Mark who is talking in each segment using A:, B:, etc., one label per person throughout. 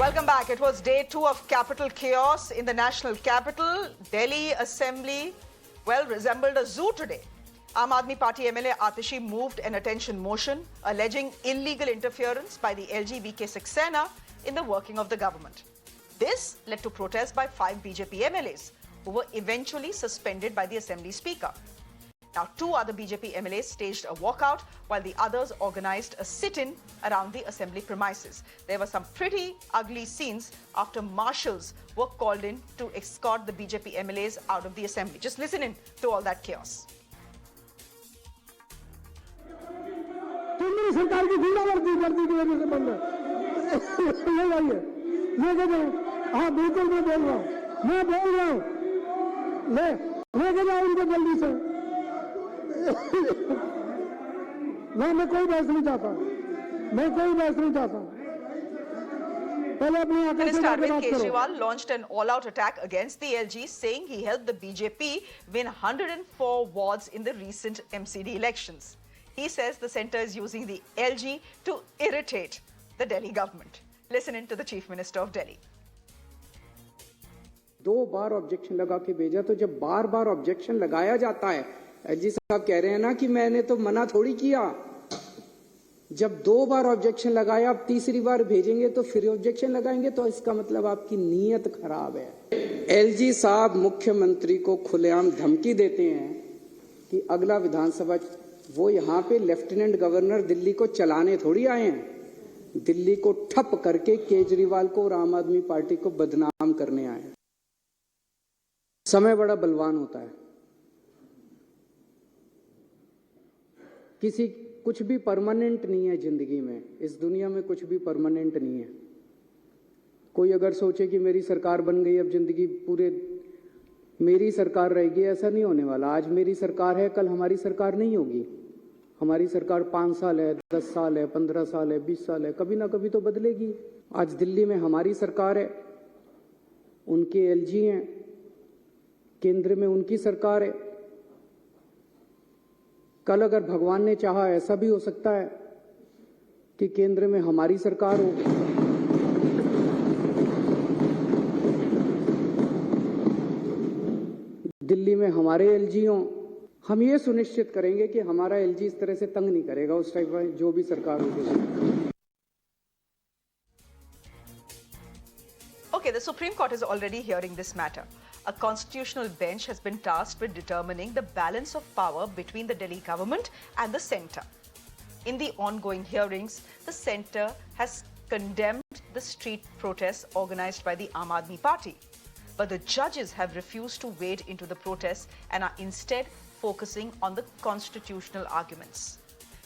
A: Welcome back. It was day 2 of capital chaos in the national capital. Delhi Assembly, well, resembled a zoo today. Aam Aadmi Party MLA Atishi moved an attention motion alleging illegal interference by the LG VK Saxena in the working of the government. This led to protests by 5 BJP MLAs who were eventually suspended by the Assembly Speaker. Now, 2 other BJP MLAs staged a walkout while the others organized a sit-in around the Assembly premises. There were some pretty ugly scenes after marshals were called in to escort the BJP MLAs out of the Assembly. Just listen in to all that chaos.
B: सरकार की गुंडागर्दी करती की वजह से बंद है ले जाइए लेके जाओ हाँ बिल्कुल मैं बोल रहा हूँ लेके जाओ उनको जल्दी से मैं कोई बहस नहीं चाहता
A: Minister Arvind Kejriwal launched an all-out attack against the LG, saying he helped the BJP win 104 wards in the recent MCD elections. He says the centre is using the LG to irritate the Delhi government. Listen in to the Chief Minister of Delhi.
C: 2 bar objection लगा के भेजा, तो जब बार-बार objection लगाया जाता है, LG साहब कह रहे हैं ना कि मैंने तो मना थोड़ी किया। जब 2 बार ऑब्जेक्शन लगाया, अब तीसरी बार भेजेंगे तो फिर ऑब्जेक्शन लगाएंगे, तो इसका मतलब आपकी नीयत खराब है। एलजी साहब मुख्यमंत्री को खुलेआम धमकी देते हैं कि अगला विधानसभा वो यहाँ पे लेफ्टिनेंट गवर्नर दिल्ली को चलाने थोड़ी आए हैं, दिल्ली को ठप करके केजरीवाल को और आम आदमी पार्टी को बदनाम करने आए हैं। समय बड़ा बलवान होता है, कुछ भी परमानेंट नहीं है जिंदगी में, इस दुनिया में कुछ भी परमानेंट नहीं है। कोई अगर सोचे कि मेरी सरकार बन गई, अब जिंदगी पूरे मेरी सरकार रहेगी, ऐसा नहीं होने वाला। आज मेरी सरकार है, कल हमारी सरकार नहीं होगी। हमारी सरकार 5 साल है, 10 साल है, 15 साल है, 20 साल है, कभी ना कभी तो बदलेगी। आज दिल्ली में हमारी सरकार है, उनके एलजी हैं, केंद्र में उनकी सरकार है। कल अगर भगवान ने चाहा, ऐसा भी हो सकता है कि केंद्र में हमारी सरकार हो। दिल्ली में हमारे एलजी हों। हम ये सुनिश्चित करेंगे कि हमारा एलजी इस तरह से तंग नहीं करेगा उस टाइप में जो भी सरकार होगी।
A: Okay, the Supreme Court is already hearing this matter. A constitutional bench has been tasked with determining the balance of power between the Delhi government and the centre. In the ongoing hearings, the centre has condemned the street protests organised by the Aam Aadmi Party. But the judges have refused to wade into the protests and are instead focusing on the constitutional arguments.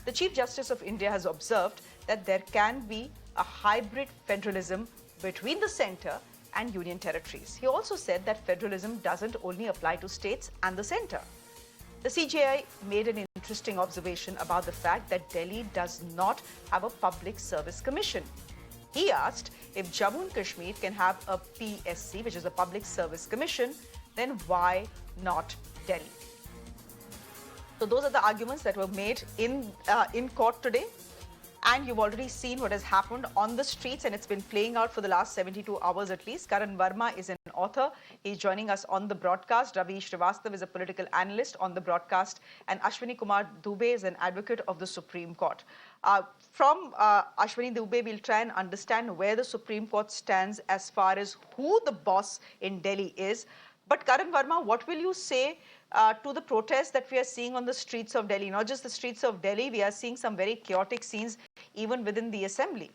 A: The Chief Justice of India has observed that there can be a hybrid federalism between the centre and union territories. He also said that federalism doesn't only apply to states and the centre. The CJI made an interesting observation about the fact that Delhi does not have a public service commission. He asked if Jammu and Kashmir can have a PSC, which is a public service commission, then why not Delhi? So those are the arguments that were made in court today. And you've already seen what has happened on the streets, and it's been playing out for the last 72 hours at least. Karan Verma is an author. He's joining us on the broadcast. Ravi Srivastav is a political analyst on the broadcast. And Ashwini Kumar Dubey is an advocate of the Supreme Court. From Ashwini Dubey, we'll try and understand where the Supreme Court stands as far as who the boss in Delhi is. But Karan Verma, what will you say to the protests that we are seeing on the streets of Delhi? Not just the streets of Delhi, we are seeing some very chaotic scenes even within the assembly.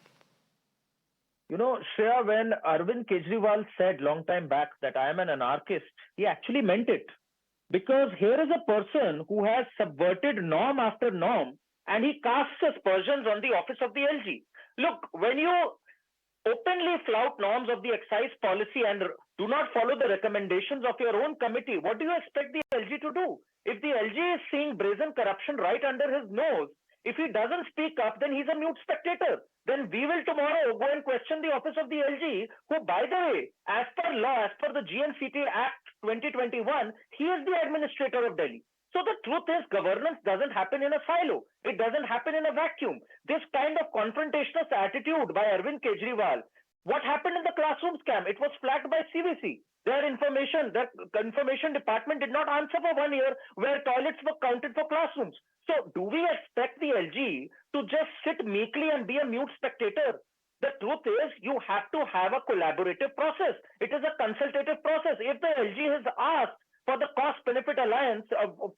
D: You know, Shreya, when Arvind Kejriwal said long time back that I am an anarchist, he actually meant it. Because here is a person who has subverted norm after norm, and he casts aspersions on the office of the LG. Look, when you openly flout norms of the excise policy and do not follow the recommendations of your own committee, what do you expect the LG to do? If the LG is seeing brazen corruption right under his nose, if he doesn't speak up, then he's a mute spectator. Then we will tomorrow go and question the office of the LG, who, by the way, as per law, as per the GNCT Act 2021, he is the administrator of Delhi. So the truth is, governance doesn't happen in a silo. It doesn't happen in a vacuum. This kind of confrontational attitude by Arvind Kejriwal, What happened in the classroom scam? It was flagged by CVC. Their information department did not answer for 1 year where toilets were counted for classrooms. So do we expect the LG to just sit meekly and be a mute spectator? The truth is, you have to have a collaborative process. It is a consultative process. If the LG has asked for the cost-benefit alliance,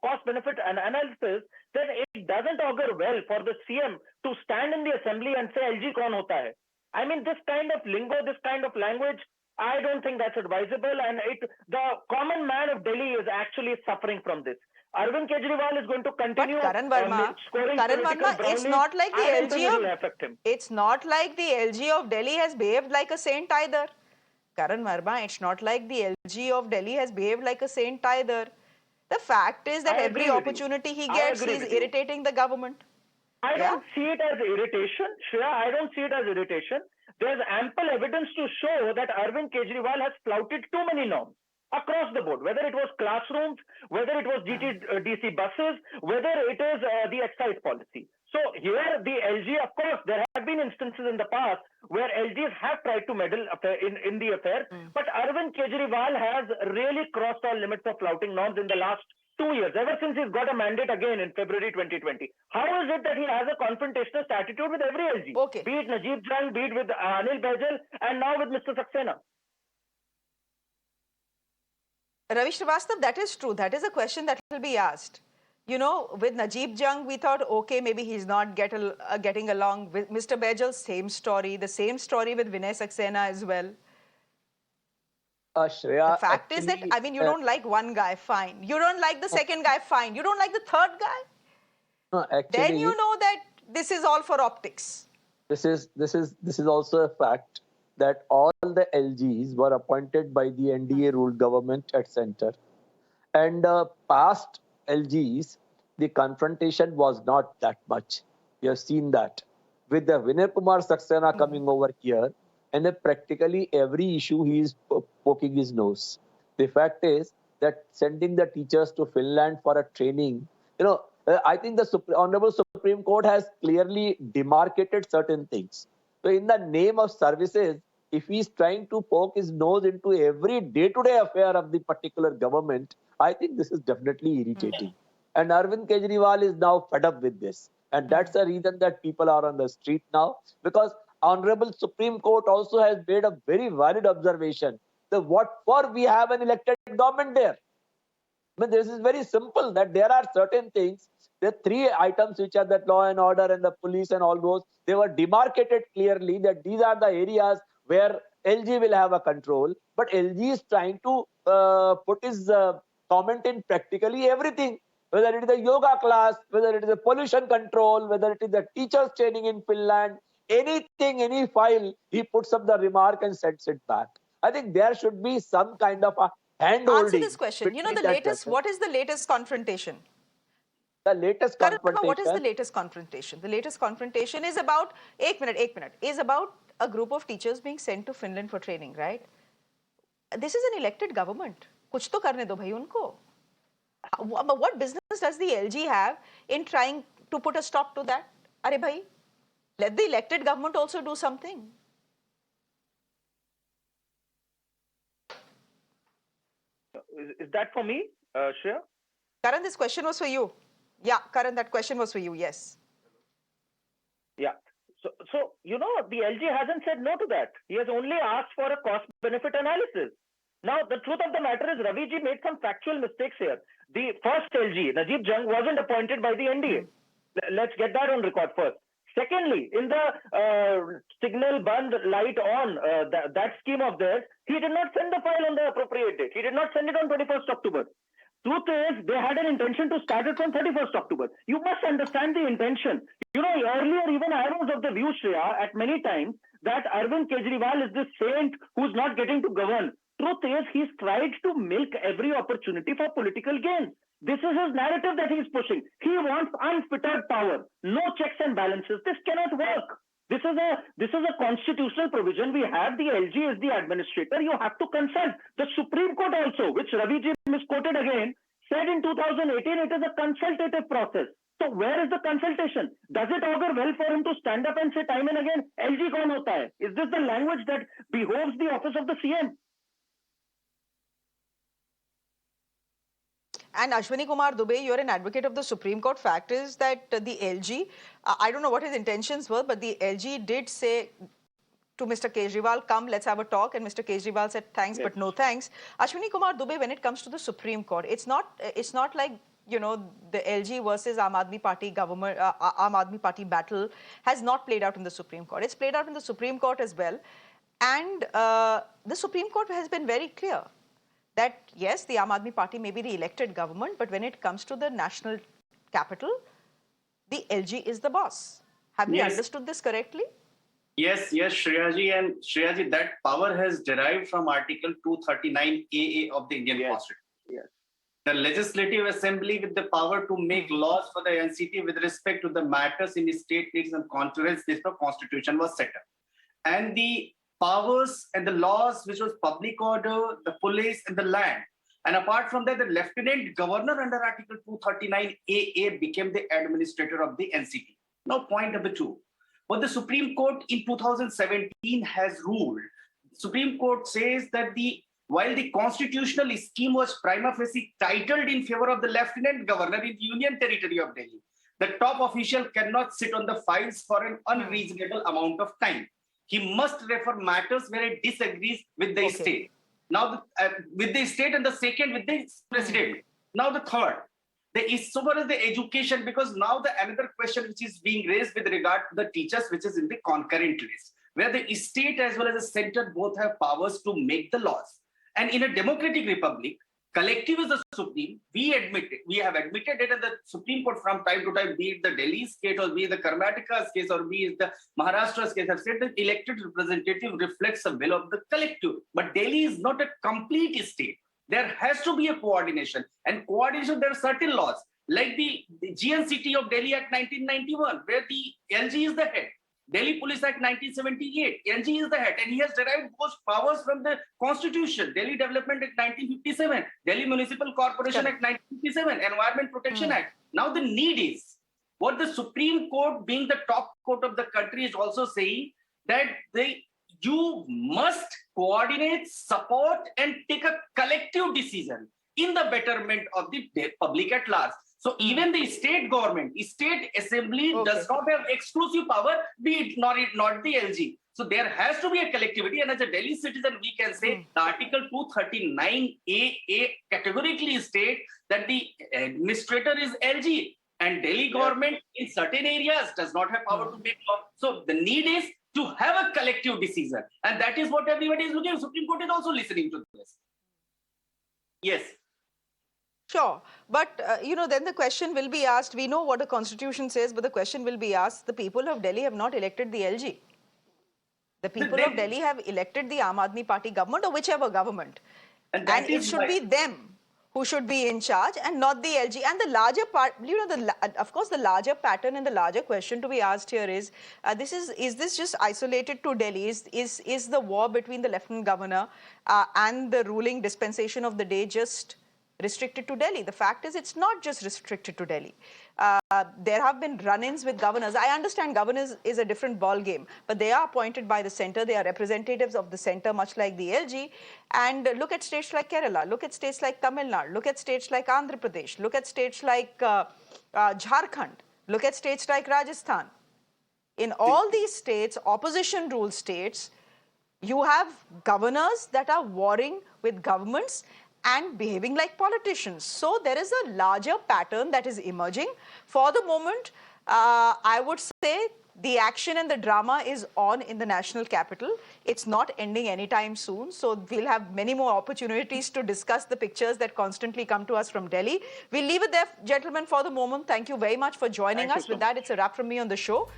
D: cost-benefit analysis, then it doesn't augur well for the CM to stand in the assembly and say LG kaun hota hai. I mean, this kind of lingo, this kind of language, I don't think that's advisable. And the common man of Delhi is actually suffering from this. Arvind Kejriwal is going to continue scoring political brownies.
A: It's not like the
D: I don't
A: LG
D: think it will affect him.
A: It's not like the LG of Delhi has behaved like a saint either. Karan Verma, it's not like the LG of Delhi has behaved like a saint either. The fact is that every opportunity he gets, he's irritating the government.
D: I don't see it as irritation, Shreya. I don't see it as irritation. There's ample evidence to show that Arvind Kejriwal has flouted too many norms across the board, whether it was classrooms, whether it was DC buses, whether it is the excise policy. So here the LG, of course, there have been instances in the past where LGs have tried to meddle in the affair, but Arvind Kejriwal has really crossed all limits of flouting norms in the last 2 years, ever since he's got a mandate again in February 2020. How is it that he has a confrontational attitude with every LG?
A: Okay.
D: Be it Najib Jang, be it with Anil Baijal, and now with Mr. Saxena.
A: Ravi Srivastava, that is true. That is a question that will be asked. You know, with Najib Jang, we thought, okay, maybe he's not getting along. With Mr. Baijal, same story. The same story with Vinay Saxena as well.
E: Shreya,
A: the fact is that, I mean, you don't like one guy, fine. You don't like the second guy, fine. You don't like the third guy? Then you know that this is all for optics.
E: This is also a fact that all the LGs were appointed by the NDA-ruled government at center. And past LGs, the confrontation was not that much. We have seen that. With the Vinay Kumar Saxena coming over here, and practically every issue he is poking his nose. The fact is that sending the teachers to Finland for a training, you know, I think the Honorable Supreme Court has clearly demarcated certain things. So in the name of services, if he's trying to poke his nose into every day-to-day affair of the particular government, I think this is definitely irritating. And Arvind Kejriwal is now fed up with this. And that's the reason that people are on the street now, because Honorable Supreme Court also has made a very valid observation that what for we have an elected government there. I mean, this is very simple, that there are certain things, there are 3 items which are that law and order and the police and all those, they were demarcated clearly that these are the areas where LG will have a control, but LG is trying to put his comment in practically everything, whether it is a yoga class, whether it is a pollution control, whether it is the teachers training in Finland, anything, any file, he puts up the remark and sends it back. I think there should be some kind of a hand-holding.
A: Answer this question. You know, the latest, what is the latest confrontation?
E: The latest confrontation.
A: What is the latest confrontation? The latest confrontation is about, is about a group of teachers being sent to Finland for training, right? This is an elected government. Kuch to karne do bhai unko. What business does the LG have in trying to put a stop to that? Are bhai, let the elected government also do something.
D: Is that for me, Shreya?
A: Karan, this question was for you. Yeah, Karan, that question was for you, yes.
D: Yeah. So you know, the LG hasn't said no to that. He has only asked for a cost-benefit analysis. Now, the truth of the matter is, Raviji made some factual mistakes here. The first LG, Najib Jang, wasn't appointed by the NDA. Let's get that on record first. Secondly, in the signal band light on that scheme of theirs, he did not send the file on the appropriate date. He did not send it on 21st October. Truth is, they had an intention to start it from 31st October. You must understand the intention. You know, earlier even I was of the view, Shreya, at many times, that Arvind Kejriwal is this saint who's not getting to govern. Truth is, he's tried to milk every opportunity for political gain. This is his narrative that he's pushing. He wants unfettered power, no checks and balances. This cannot work. This is a constitutional provision. We have the LG as the administrator. You have to consult. The Supreme Court also, which Raviji misquoted again, said in 2018 it is a consultative process. So where is the consultation? Does it augur well for him to stand up and say time and again, LG kaun hota hai? Is this the language that behoves the office of the CM?
A: And Ashwini Kumar Dubey, you're an advocate of the Supreme Court. Fact is that the LG, I don't know what his intentions were, but the LG did say to Mr. Kejriwal, come, let's have a talk. And Mr. Kejriwal said, thanks, but no thanks. Ashwini Kumar Dubey, when it comes to the Supreme Court, it's not like, you know, the LG versus Aam Aadmi Party government, Aam Aadmi Party battle has not played out in the Supreme Court. It's played out in the Supreme Court as well. And the Supreme Court has been very clear that, yes, the Aam Aadmi Party may be the elected government, but when it comes to the national capital, the LG is the boss. Have we understood this correctly?
F: Yes, Shreyaji, and Shreyaji, that power has derived from Article 239 AA of the Indian Constitution.
D: Yes.
F: The Legislative Assembly with the power to make laws for the NCT with respect to the matters in the state needs and conference this constitution was set up. And the powers and the laws, which was public order, the police and the land. And apart from that, the Lieutenant Governor under Article 239 AA became the administrator of the NCT. Now, point number two. What the Supreme Court in 2017 has ruled, Supreme Court says that while the constitutional scheme was prima facie titled in favor of the Lieutenant Governor in the Union Territory of Delhi, the top official cannot sit on the files for an unreasonable amount of time. He must refer matters where it disagrees with the state. Now, with the state, and the second with the president. Now, the third. So far as the education, because now another question which is being raised with regard to the teachers, which is in the concurrent list, where the state as well as the center both have powers to make the laws. And in a democratic republic, collective is the supreme. We have admitted it in the Supreme Court from time to time, be it the Delhi's case or be it the Karnataka's case or be it the Maharashtra's case, have said that elected representative reflects the will of the collective. But Delhi is not a complete state. There has to be a coordination. And coordination, there are certain laws, like the GNCT of Delhi Act 1991, where the LG is the head. Delhi Police Act 1978, LG is the head. And he has derived those powers from the Constitution. Delhi Development Act 1957, Delhi Municipal Corporation Act 1957, Environment Protection Act. Now the need is, what the Supreme Court, being the top court of the country, is also saying that you must coordinate, support, and take a collective decision in the betterment of the public at large. So even the state government, state assembly does not have exclusive power, be it not the LG. So there has to be a collectivity, and as a Delhi citizen, we can say the Article 239 AA categorically state that the administrator is LG, and Delhi government in certain areas does not have power to make law. So the need is to have a collective decision, and that is what everybody is looking at. Supreme Court is also listening to this. Yes.
A: Sure. But, then the question will be asked, we know what the Constitution says, but the question will be asked, the people of Delhi have not elected the LG. The people of Delhi have elected the Aam Aadmi Party government or whichever government. And it should be them who should be in charge and not the LG. And the larger part, of course, the larger pattern and the larger question to be asked here is this just isolated to Delhi? Is the war between the Lieutenant Governor and the ruling dispensation of the day just restricted to Delhi? The fact is, it's not just restricted to Delhi. There have been run-ins with governors. I understand governors is a different ball game, but they are appointed by the center. They are representatives of the center, much like the LG. And look at states like Kerala, look at states like Tamil Nadu, look at states like Andhra Pradesh, look at states like Jharkhand, look at states like Rajasthan. In all these states, opposition rule states, you have governors that are warring with governments and behaving like politicians. So there is a larger pattern that is emerging. For the moment, I would say the action and the drama is on in the national capital. It's not ending anytime soon. So we'll have many more opportunities to discuss the pictures that constantly come to us from Delhi. We'll leave it there, gentlemen, for the moment. Thank you very much for joining us. With that, it's a wrap from me on the show.